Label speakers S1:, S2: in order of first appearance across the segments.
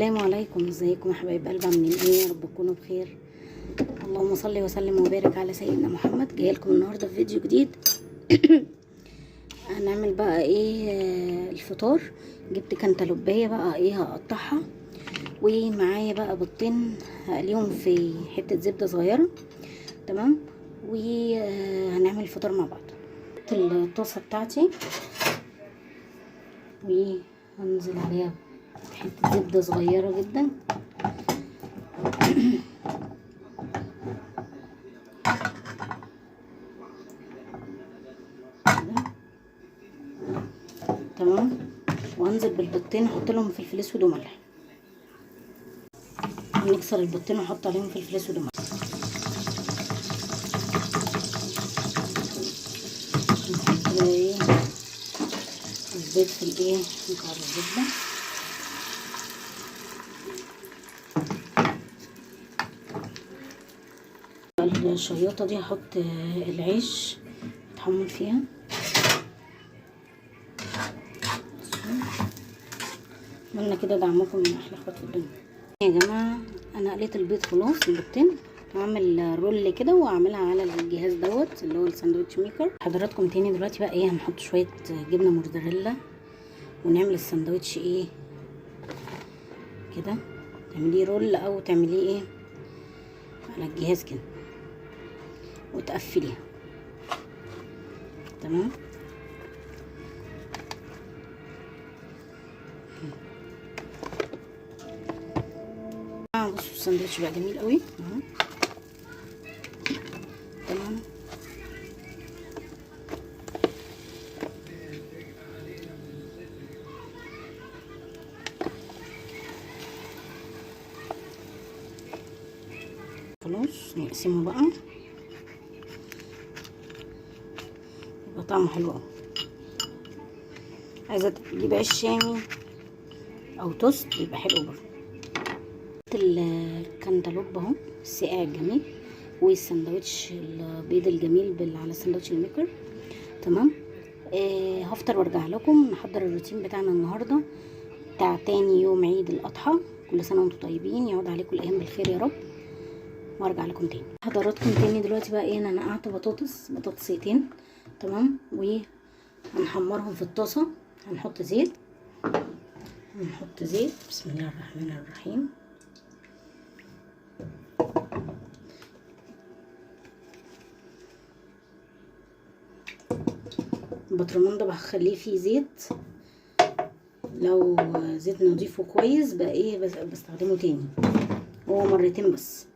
S1: السلام عليكم، ازيكم يا حبايب قلبي؟ عاملين ايه؟ يا رب تكونوا بخير. اللهم صل وسلم وبارك على سيدنا محمد. جايه لكم النهارده في فيديو جديد. هنعمل بقى ايه؟ الفطار. جبت كانتالوبيه بقى ايه هقطعها، ومعايا بقى بيضتين هقليهم في حته زبده صغيره. تمام. وهنعمل الفطار مع بعض. الطاسه بتاعتي وهنزل عليها حته زبده صغيره جدا. تمام. وهنزل بالبيضتين احط لهم فلفل اسود وملح. نكسر البيضتين واحط عليهم فلفل اسود وملح. نحط بقى ايه البيض في الايه نقعد الزبده. الشياطه دي هحط العيش اتحمر فيها. اتمنى كده دعمكم من احلى اخوات في الدنيا يا جماعه. انا قليت البيض خلاص البيضتين، هعمل رول كده واعملها على الجهاز دوت اللي هو الساندوتش ميكر. حضراتكم تاني دلوقتي بقى ايه هنحط شويه جبنه موتزاريلا ونعمل الساندوتش ايه كده. تعمليه رول او تعمليه ايه على الجهاز كده وتقفليها. تمام. بصوا الساندوتش بقى جميل قوي اهو. تمام. خلاص نقسمه بقى يبقى طعمه حلو قوي. عايزه تجيب عيش شامي او توست يبقى حلو برضه. الكنتالوب اهو الساقع الجميل والساندوتش البيض الجميل على الساندوتش الميكر. تمام. هفطر وارجع لكم نحضر الروتين بتاعنا النهارده بتاع تاني يوم عيد الاضحى. كل سنه وانتم طيبين، يعود عليكم الايام بالخير يا رب، وارجع لكم تاني. حضراتكم تاني دلوقتي بقى ايه انا نقعت بطاطسيتين. تمام. وهنحمرهم في الطاسه. هنحط زيت بسم الله الرحمن الرحيم. البطرمان ده بخليه فيه زيت، لو زيت نضيف وكويس بقى ايه بستخدمه تاني، هو مرتين بس.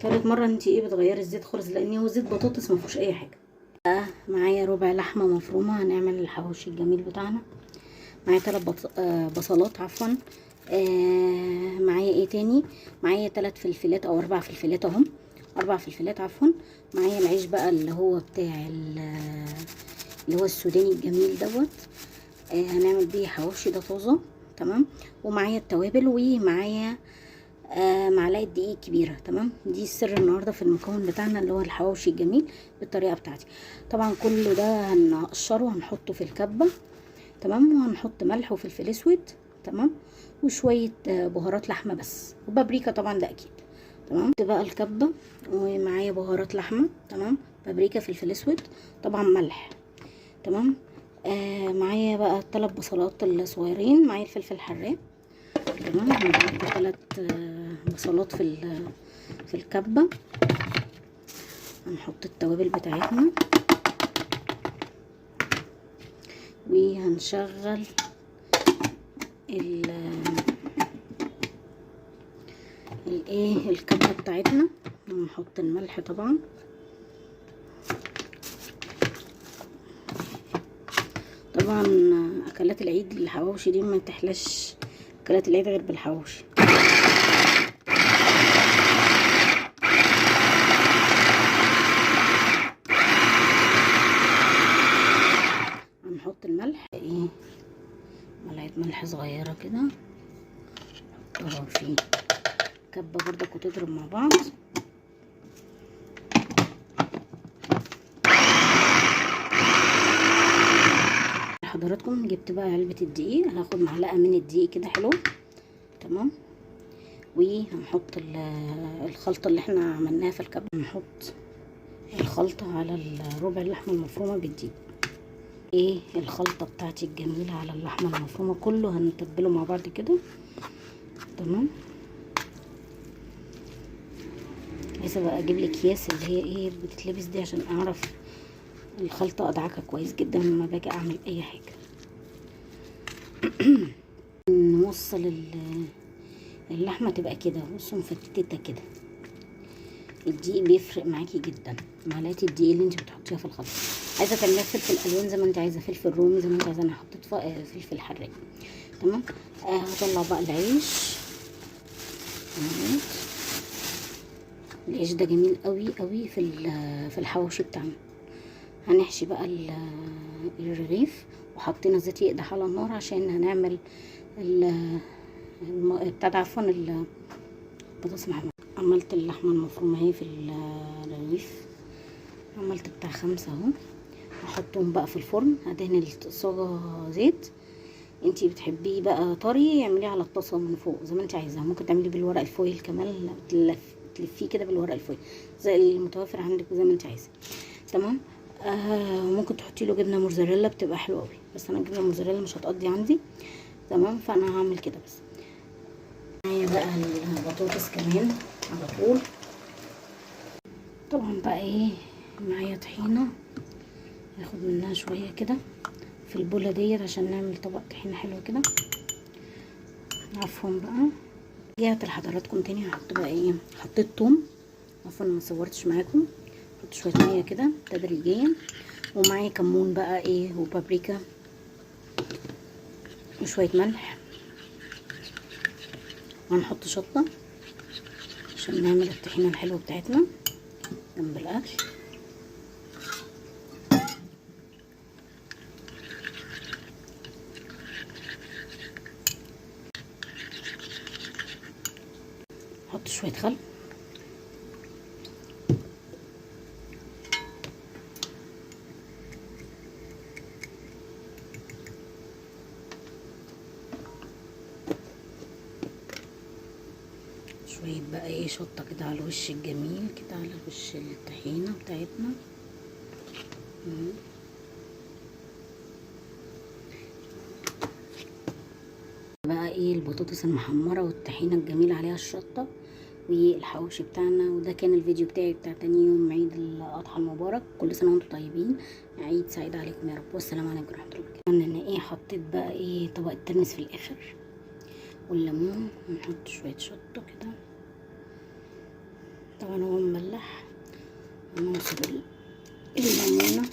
S1: تالت مره انت ايه بتغيري الزيت خالص، لان هو زيت بطاطس ما فيهوش اي حاجه. معايا ربع لحمه مفرومه هنعمل الحواوشي الجميل بتاعنا. معايا 3 بصلات عفوا. معايا ايه تاني؟ معايا 3 فلفلات او 4 فلفلات اهم، 4 فلفلات عفوا. معايا العيش بقى اللي هو بتاع اللي هو السوداني الجميل دوت. هنعمل بيه حواوشي ده طازه. تمام. ومعايا التوابل ومعايا معلقه دقيق كبيره. تمام. دي السر النهارده في المكون بتاعنا اللي هو الحواوشي الجميل بالطريقه بتاعتي. طبعا كله ده هنقشره وهنحطه في الكبه. تمام. وهنحط ملح وفلفل اسود. تمام. وشويه بهارات لحمه بس، وبابريكا طبعا ده اكيد. تمام. بقى الكبه ومعايا بهارات لحمه. تمام. بابريكا فلفل اسود طبعا ملح. تمام. معايا بقى 3 بصلات الصغيرين. معايا الفلفل الحراق. تمام. هنحط 3 بصلات في الكبه. هنحط التوابل بتاعتنا وهنشغل الكبه بتاعتنا. هنحط الملح طبعا. طبعا اكلات العيد الحواوشي دي ما تحلاش اكلات العيد غير بالحواوشي. هنحط الملح ايه ملعقه ملح صغيره كده نحطها في كبه برضك وتضرب مع بعض. حضراتكم جبت بقى علبة الدقيق، هاخد معلقة من الدقيق كده حلو. تمام. وهنحط الخلطة اللي احنا عملناها في الكب، هنحط الخلطة على ربع اللحمة المفرومة بالدقيق. الخلطة بتاعتي الجميلة على اللحمة المفرومة كله هنتبله مع بعض كده. تمام. عايزة بقى اجيب لي اكياس اللي هي بتتلبس دي عشان اعرف الخلطة ادعكها كويس جدا لما باجي اعمل اي حاجة. نوصل اللحمة تبقى كده، بصوا مفتتة كده. الدقيق بيفرق معاكي جدا، معلقة الدقيق اللي انت بتحطيها في الخلطة. عايزة تعمليها فلفل الوان زي ما انت عايزة، فلفل رومي زي ما انت عايزة، انا حطيت فلفل حراق. تمام. هطلع بقى العيش. العيش ده جميل قوي قوي في الحواوشي بتاعنا. هنحشي بقى الرغيف، وحطينا زيت يقدح على النار عشان هنعمل بتاع عفوا البطاطس محمرة. عملت اللحمة المفرومة اهي في الرغيف، عملت بتاع 5 اهو. هحطهم بقى في الفرن، هدهن الصاجة زيت. انتي بتحبيه بقى طري اعمليه على الطاسة من فوق زي ما انت عايزة، ممكن تعمليه بالورق الفويل كمان، تلفيه كده بالورق الفويل زي المتوفر عندك زي ما انت عايزة. تمام. ممكن تحطي له جبنة موزاريلا بتبقى حلوة قوي، بس انا الجبنة الموزاريلا مش هتقضي عندي. تمام. فانا هعمل كده بس. معايا بقى البطاطس كمان على طول. طبعا بقى معايا طحينة، هاخد منها شوية كده في البولة ديت عشان نعمل طبق طحينة حلو كده. عفوا بقى رجعت لحضراتكم تاني. هحط بقى حطيت توم، عفوا ما صورتش معاكم. حط شوية مية كده تدريجيا، ومعايا كمون بقى وبابريكا وشوية ملح، وهنحط شطة عشان نعمل الطحينة الحلوة بتاعتنا جنب الاكل. نحط شوية خل، شوية بقى شطة كده على الوش الجميل كده، على وش الطحينة بتاعتنا. بقى البطاطس المحمرة والطحينة الجميلة عليها الشطة والحواوشي بتاعنا. وده كان الفيديو بتاعي بتاع تاني يوم عيد الاضحى المبارك. كل سنة وانتم طيبين، عيد سعيد عليكم يا رب، والسلام عليكم ورحمة الله وبركاته. انا حطيت بقى طبق الترمس في الاخر والليمون، ونحط شوية شطة كده. طبعا هو مملح، وننصب الليمونة.